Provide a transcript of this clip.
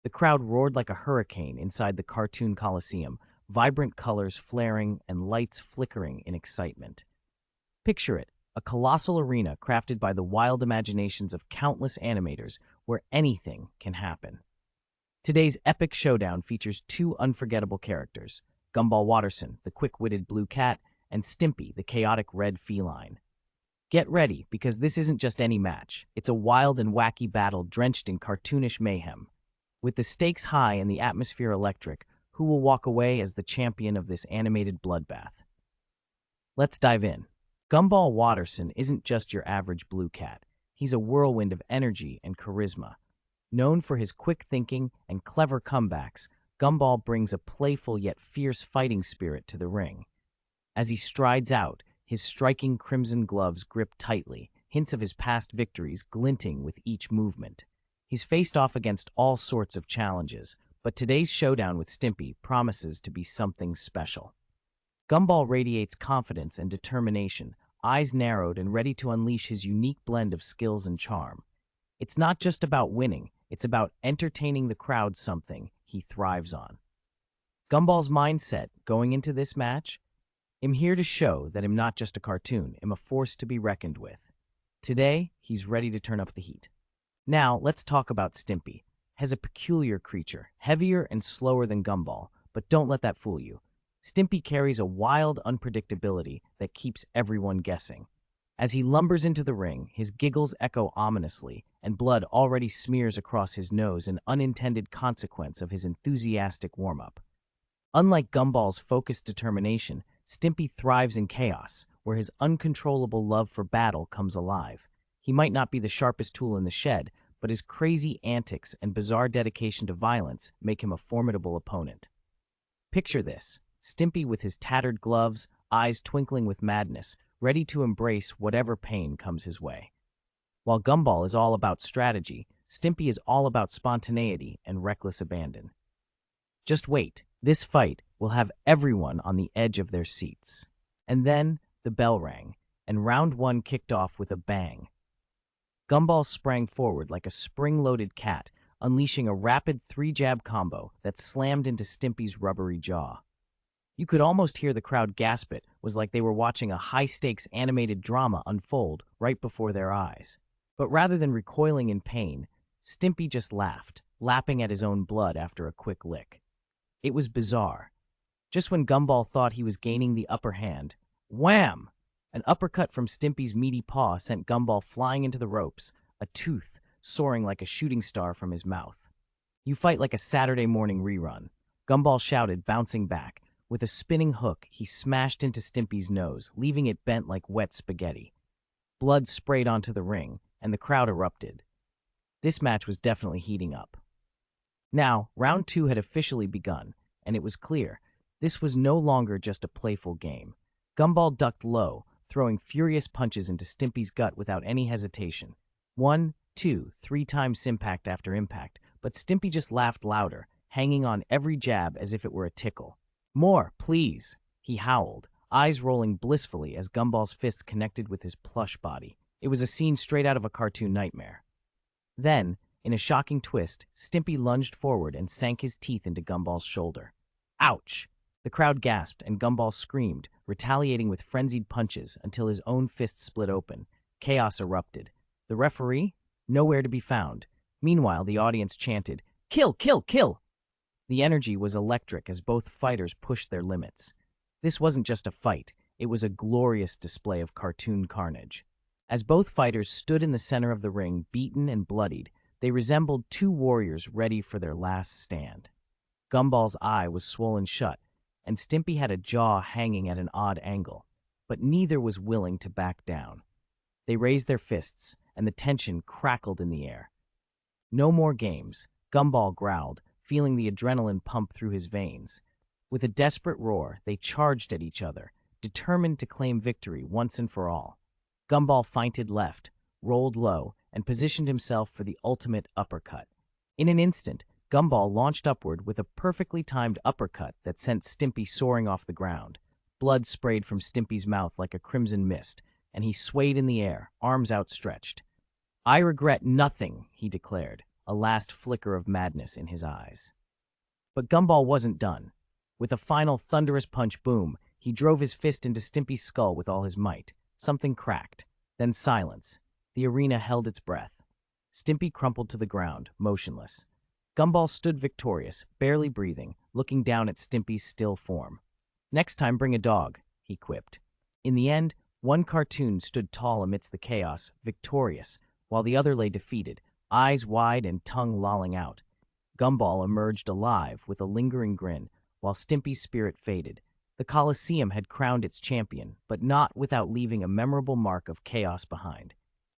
The crowd roared like a hurricane inside the cartoon coliseum, vibrant colors flaring and lights flickering in excitement. Picture it, a colossal arena crafted by the wild imaginations of countless animators where anything can happen. Today's epic showdown features two unforgettable characters, Gumball Watterson, the quick-witted blue cat, and Stimpy, the chaotic red feline. Get ready, because this isn't just any match. It's a wild and wacky battle drenched in cartoonish mayhem. With the stakes high and the atmosphere electric, who will walk away as the champion of this animated bloodbath? Let's dive in. Gumball Watterson isn't just your average blue cat. He's a whirlwind of energy and charisma. Known for his quick thinking and clever comebacks, Gumball brings a playful yet fierce fighting spirit to the ring. As he strides out, his striking crimson gloves grip tightly, hints of his past victories glinting with each movement. He's faced off against all sorts of challenges, but today's showdown with Stimpy promises to be something special. Gumball radiates confidence and determination, eyes narrowed and ready to unleash his unique blend of skills and charm. It's not just about winning, it's about entertaining the crowd, something he thrives on. Gumball's mindset going into this match? I'm here to show that I'm not just a cartoon, I'm a force to be reckoned with. Today, he's ready to turn up the heat. Now, let's talk about Stimpy. He's a peculiar creature, heavier and slower than Gumball, but don't let that fool you. Stimpy carries a wild unpredictability that keeps everyone guessing. As he lumbers into the ring, his giggles echo ominously, and blood already smears across his nose, an unintended consequence of his enthusiastic warm-up. Unlike Gumball's focused determination, Stimpy thrives in chaos, where his uncontrollable love for battle comes alive. He might not be the sharpest tool in the shed, but his crazy antics and bizarre dedication to violence make him a formidable opponent. Picture this, Stimpy with his tattered gloves, eyes twinkling with madness, ready to embrace whatever pain comes his way. While Gumball is all about strategy, Stimpy is all about spontaneity and reckless abandon. Just wait, this fight will have everyone on the edge of their seats. And then the bell rang, and round one kicked off with a bang. Gumball sprang forward like a spring-loaded cat, unleashing a rapid three-jab combo that slammed into Stimpy's rubbery jaw. You could almost hear the crowd gasp. It was like they were watching a high-stakes animated drama unfold right before their eyes. But rather than recoiling in pain, Stimpy just laughed, lapping at his own blood after a quick lick. It was bizarre. Just when Gumball thought he was gaining the upper hand, wham! An uppercut from Stimpy's meaty paw sent Gumball flying into the ropes, a tooth soaring like a shooting star from his mouth. "You fight like a Saturday morning rerun," Gumball shouted, bouncing back. With a spinning hook, he smashed into Stimpy's nose, leaving it bent like wet spaghetti. Blood sprayed onto the ring, and the crowd erupted. This match was definitely heating up. Now, round two had officially begun, and it was clear this was no longer just a playful game. Gumball ducked low, throwing furious punches into Stimpy's gut without any hesitation. 1, 2, 3 times impact after impact, but Stimpy just laughed louder, hanging on every jab as if it were a tickle. "More, please," he howled, eyes rolling blissfully as Gumball's fists connected with his plush body. It was a scene straight out of a cartoon nightmare. Then, in a shocking twist, Stimpy lunged forward and sank his teeth into Gumball's shoulder. Ouch! The crowd gasped and Gumball screamed, retaliating with frenzied punches until his own fist split open. Chaos erupted. The referee? Nowhere to be found. Meanwhile, the audience chanted, "Kill, kill, kill!" The energy was electric as both fighters pushed their limits. This wasn't just a fight, it was a glorious display of cartoon carnage. As both fighters stood in the center of the ring, beaten and bloodied, they resembled two warriors ready for their last stand. Gumball's eye was swollen shut, and Stimpy had a jaw hanging at an odd angle, but neither was willing to back down. They raised their fists, and the tension crackled in the air. "No more games," Gumball growled, feeling the adrenaline pump through his veins. With a desperate roar, they charged at each other, determined to claim victory once and for all. Gumball feinted left, rolled low, and positioned himself for the ultimate uppercut. In an instant, Gumball launched upward with a perfectly timed uppercut that sent Stimpy soaring off the ground. Blood sprayed from Stimpy's mouth like a crimson mist, and he swayed in the air, arms outstretched. "I regret nothing," he declared, a last flicker of madness in his eyes. But Gumball wasn't done. With a final thunderous punch boom, he drove his fist into Stimpy's skull with all his might. Something cracked. Then silence. The arena held its breath. Stimpy crumpled to the ground, motionless. Gumball stood victorious, barely breathing, looking down at Stimpy's still form. "Next time bring a dog," he quipped. In the end, one cartoon stood tall amidst the chaos, victorious, while the other lay defeated, eyes wide and tongue lolling out. Gumball emerged alive with a lingering grin, while Stimpy's spirit faded. The Colosseum had crowned its champion, but not without leaving a memorable mark of chaos behind.